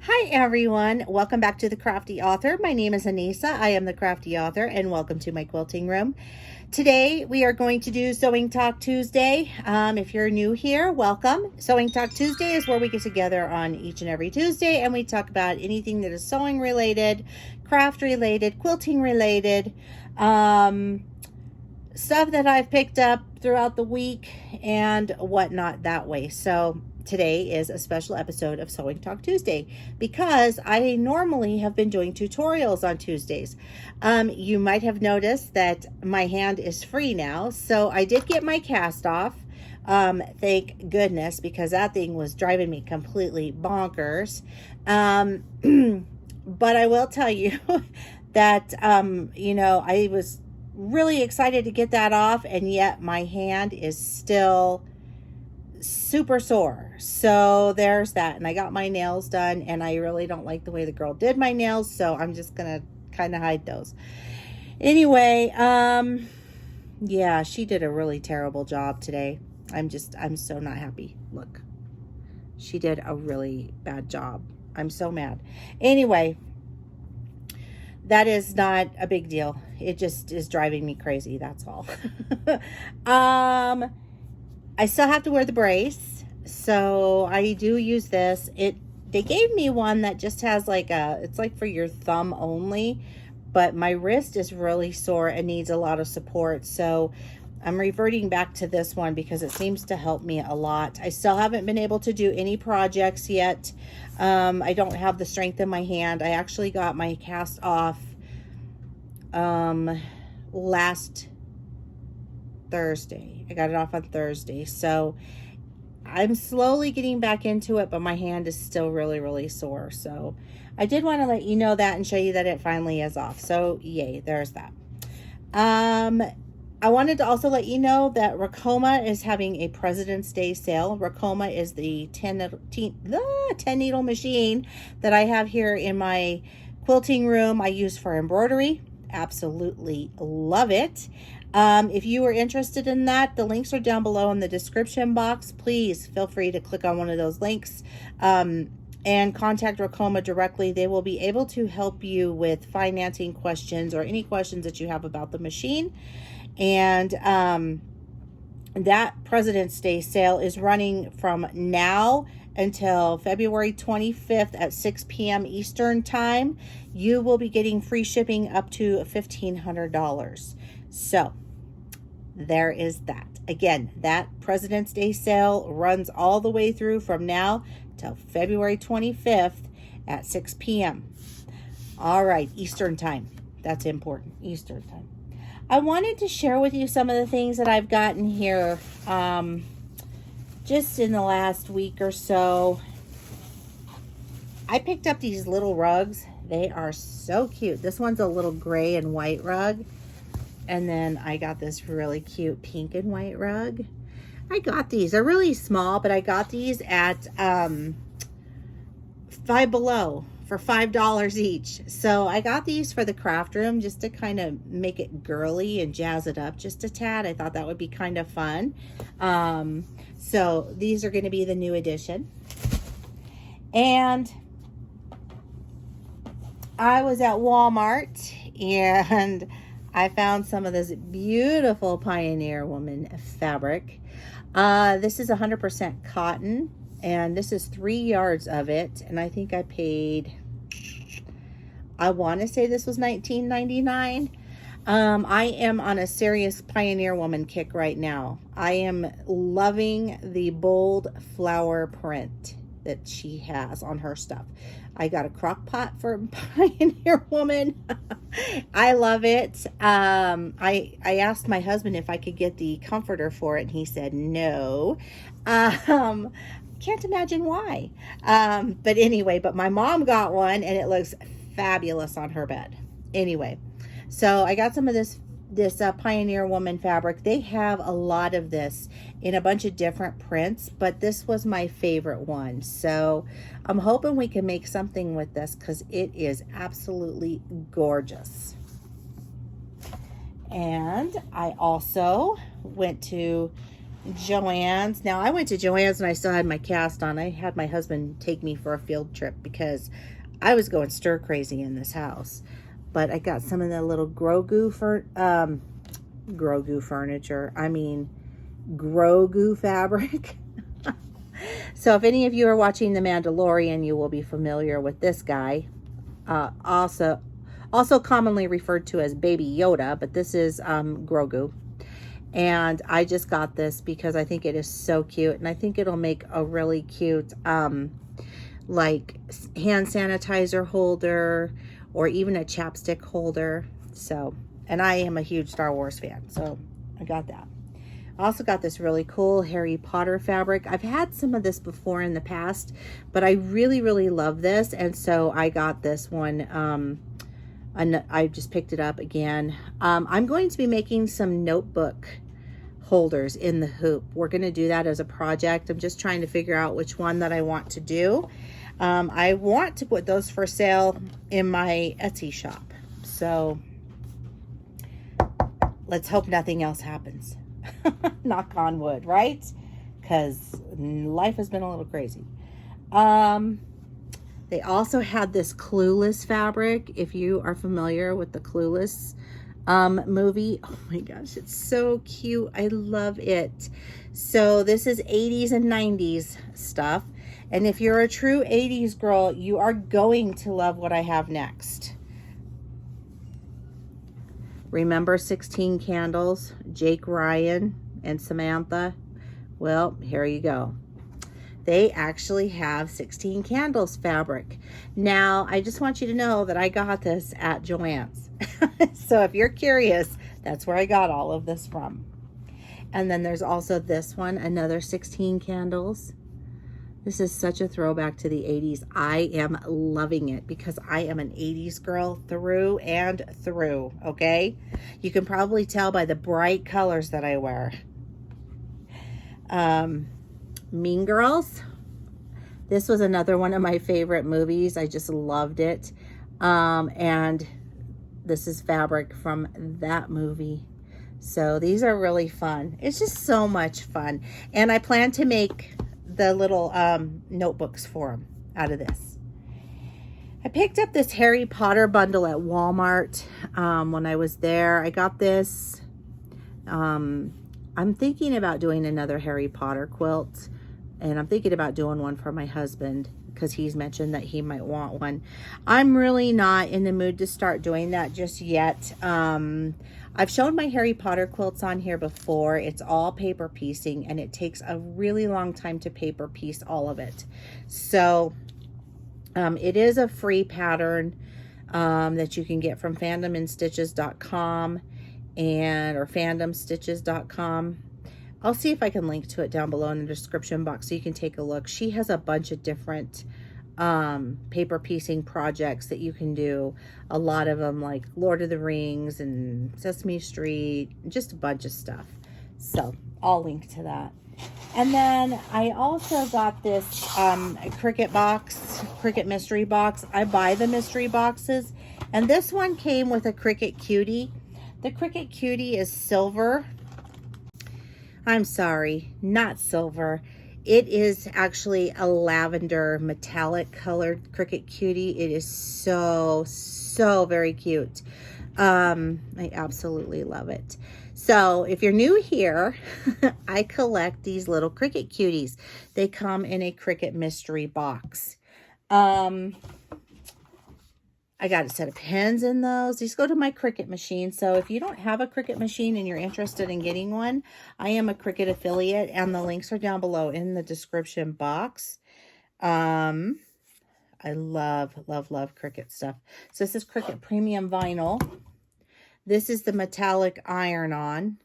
Hi everyone, welcome back to the Crafty Author. My name is Anissa. I am the Crafty Author and welcome to my quilting room. Today we are going to do Sewing Talk Tuesday. If you're new here, welcome. Sewing Talk Tuesday is where we get together on each and every Tuesday and we talk about anything that is sewing related, craft related, quilting related, stuff that I've picked up throughout the week and whatnot that way. So today is a special episode of Sewing Talk Tuesday because I normally have been doing tutorials on Tuesdays. You might have noticed that my hand is free now, so I did get my cast off. Thank goodness, because that thing was driving me completely bonkers. But I will tell you that, I was really excited to get that off, and yet my hand is still super sore. So there's that. And I got my nails done, and I really don't like the way the girl did my nails, so I'm just gonna kind of hide those. Anyway, yeah, she did a really terrible job today. I'm so not happy. Look, she did a really bad job. I'm so mad. Anyway, that is not a big deal. It just is driving me crazy. That's all. I still have to wear the brace, so I do use this. They gave me one that just has it's like for your thumb only, but my wrist is really sore and needs a lot of support, so I'm reverting back to this one because it seems to help me a lot. I still haven't been able to do any projects yet. I don't have the strength in my hand. I actually got my cast off last Thursday. I got it off on Thursday, so I'm slowly getting back into it, but my hand is still really sore. So I did want to let you know that and show you that it finally is off. So yay, there's that. I wanted to also let you know that Ricoma is having a President's Day sale. Ricoma is the 10 needle machine that I have here in my quilting room. I use for embroidery. Absolutely love it. If you are interested in that, the links are down below in the description box. Please feel free to click on one of those links and contact Ricoma directly. They will be able to help you with financing questions or any questions that you have about the machine. And that President's Day sale is running from now until February 25th at 6 p.m. Eastern time. You will be getting free shipping up to $1,500. So there is that. Again, that President's Day sale runs all the way through from now till February 25th at 6 p.m. All right, Eastern time. That's important, Eastern time. I wanted to share with you some of the things that I've gotten here just in the last week or so. I picked up these little rugs. They are so cute. This one's a little gray and white rug. And then I got this really cute pink and white rug. I got these. They're really small, but I got these at Five Below for $5 each. So I got these for the craft room just to kind of make it girly and jazz it up just a tad. I thought that would be kind of fun. So these are going to be the new addition. And I was at Walmart and I found some of this beautiful Pioneer Woman fabric. This is 100% cotton, and this is 3 yards of it, and I think I paid, I want to say this was $19.99. I am on a serious Pioneer Woman kick right now. I am loving the bold flower print that she has on her stuff. I got a crock pot for Pioneer Woman. I love it. I asked my husband if I could get the comforter for it, and he said no. Can't imagine why. But anyway, but my mom got one, and it looks fabulous on her bed. Anyway, so I got some of this Pioneer Woman fabric. They have a lot of this in a bunch of different prints, but this was my favorite one. So I'm hoping we can make something with this because it is absolutely gorgeous. And I also went to Joann's. Now, I went to Joann's and I still had my cast on. I had my husband take me for a field trip because I was going stir crazy in this house. But I got some of the little Grogu furniture. I mean, Grogu fabric. So if any of you are watching The Mandalorian, you will be familiar with this guy. Also commonly referred to as Baby Yoda, but this is Grogu. And I just got this because I think it is so cute, and I think it'll make a really cute like hand sanitizer holder or even a chapstick holder. So, and I am a huge Star Wars fan, so I got that. I also got this really cool Harry Potter fabric. I've had some of this before in the past, but I really, really love this. And so I got this one. And I just picked it up again. I'm going to be making some notebook holders in the hoop. We're going to do that as a project. I'm just trying to figure out which one that I want to do. I want to put those for sale in my Etsy shop. So let's hope nothing else happens. Knock on wood, right? Because life has been a little crazy. They also had this Clueless fabric. If you are familiar with the Clueless movie, oh my gosh, it's so cute. I love it. So this is 80s and 90s stuff. And if you're a true 80s girl, you are going to love what I have next. Remember 16 Candles, Jake Ryan and Samantha? Well, here you go. They actually have 16 Candles fabric. Now, I just want you to know that I got this at Joann's. So if you're curious, that's where I got all of this from. And then there's also this one, another 16 Candles. This is such a throwback to the 80s. I am loving it because I am an 80s girl through and through, okay? You can probably tell by the bright colors that I wear. Mean Girls. This was another one of my favorite movies. I just loved it. And this is fabric from that movie. So these are really fun. It's just so much fun. And I plan to make the little notebooks for them out of this. I picked up this Harry Potter bundle at Walmart when I was there. I got this. I'm thinking about doing another Harry Potter quilt, and I'm thinking about doing one for my husband because he's mentioned that he might want one. I'm really not in the mood to start doing that just yet. I've shown my Harry Potter quilts on here before. It's all paper piecing, and it takes a really long time to paper piece all of it. So it is a free pattern that you can get from fandominstitches.com or fandomstitches.com. I'll see if I can link to it down below in the description box so you can take a look. She has a bunch of different paper piecing projects that you can do. A lot of them like Lord of the Rings and Sesame Street, just a bunch of stuff. So I'll link to that. And then I also got this Qriket box, Qriket mystery box. I buy the mystery boxes, and this one came with a Qriket cutie. The Qriket cutie is silver. I'm sorry, not silver. It is actually a lavender metallic colored Qriket cutie. It is so very cute. I absolutely love it. So if you're new here, I collect these little Qriket cuties. They come in a Qriket mystery box. I got a set of pens in those. These go to my Qriket machine. So if you don't have a Qriket machine and you're interested in getting one, I am a Qriket affiliate, and the links are down below in the description box. I love Qriket stuff. So this is Qriket Premium Vinyl. This is the metallic iron-on.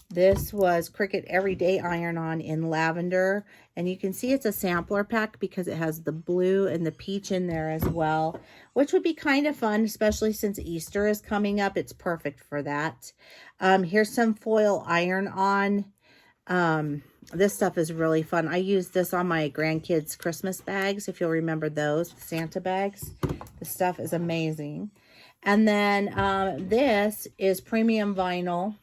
This was Qriket Everyday Iron-On in lavender. And you can see it's a sampler pack because it has the blue and the peach in there as well, which would be kind of fun, especially since Easter is coming up. It's perfect for that. Here's some foil iron-on. This stuff is really fun. I use this on my grandkids' Christmas bags, if you'll remember those, Santa bags. This stuff is amazing. And then this is Premium Vinyl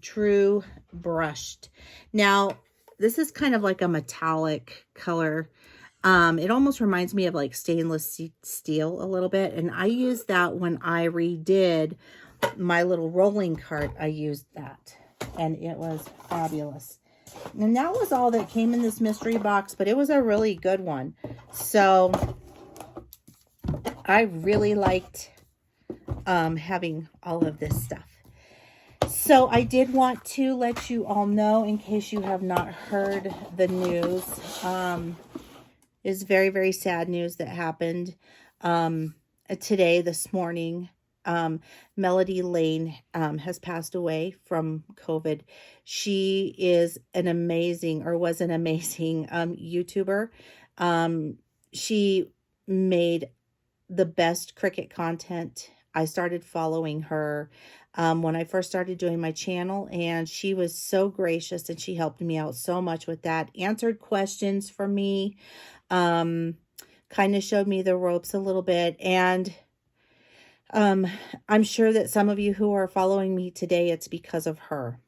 True Brushed. Now, this is kind of like a metallic color. It almost reminds me of like stainless steel a little bit. And I used that when I redid my little rolling cart. I used that. And it was fabulous. And that was all that came in this mystery box. But it was a really good one. So I really liked having all of this stuff. So I did want to let you all know, in case you have not heard the news, is very, very sad news that happened today, this morning. Melody Lane has passed away from COVID. She is an amazing, or was an amazing YouTuber. She made the best Qriket content. I started following her when I first started doing my channel, and she was so gracious, and she helped me out so much with that. Answered questions for me, kind of showed me the ropes a little bit, and I'm sure that some of you who are following me today, it's because of her.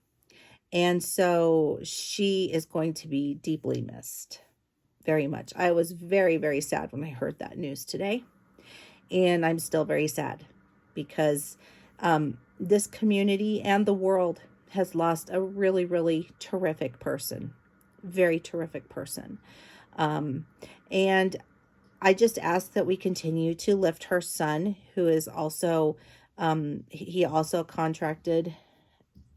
And so she is going to be deeply missed, very much. I was very, very sad when I heard that news today, and I'm still very sad because this community and the world has lost a really, really terrific person. Very terrific person. And I just ask that we continue to lift her son, who is also, he also contracted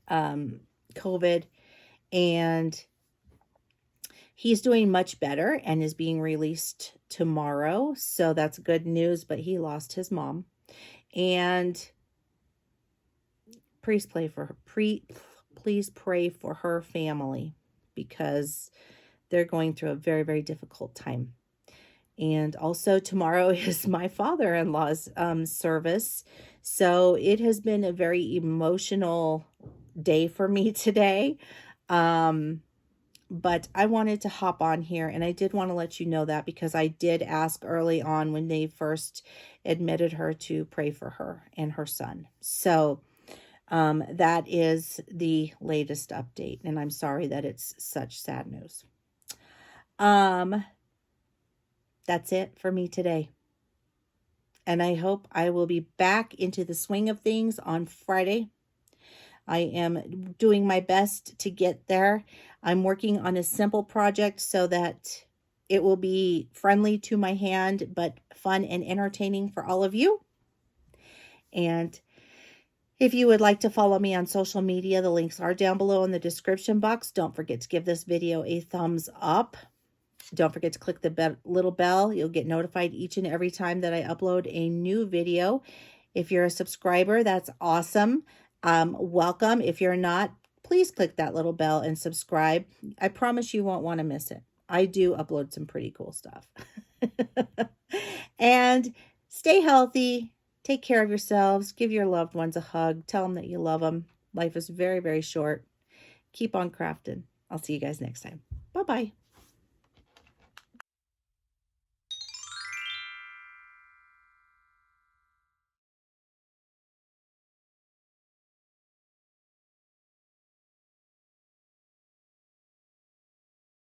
COVID, and he's doing much better and is being released tomorrow. So that's good news, but he lost his mom. And please pray for her family, because they're going through a very, very difficult time. And also tomorrow is my father-in-law's service. So it has been a very emotional day for me today. But I wanted to hop on here, and I did want to let you know that, because I did ask early on when they first admitted her to pray for her and her son. So that is the latest update, and I'm sorry that it's such sad news. That's it for me today. And I hope I will be back into the swing of things on Friday. I am doing my best to get there. I'm working on a simple project so that it will be friendly to my hand, but fun and entertaining for all of you. And if you would like to follow me on social media, the links are down below in the description box. Don't forget to give this video a thumbs up. Don't forget to click the little bell. You'll get notified each and every time that I upload a new video. If you're a subscriber, that's awesome. Welcome. If you're not, please click that little bell and subscribe. I promise you won't want to miss it. I do upload some pretty cool stuff. And stay healthy. Take care of yourselves. Give your loved ones a hug. Tell them that you love them. Life is very, very short. Keep on crafting. I'll see you guys next time. Bye-bye.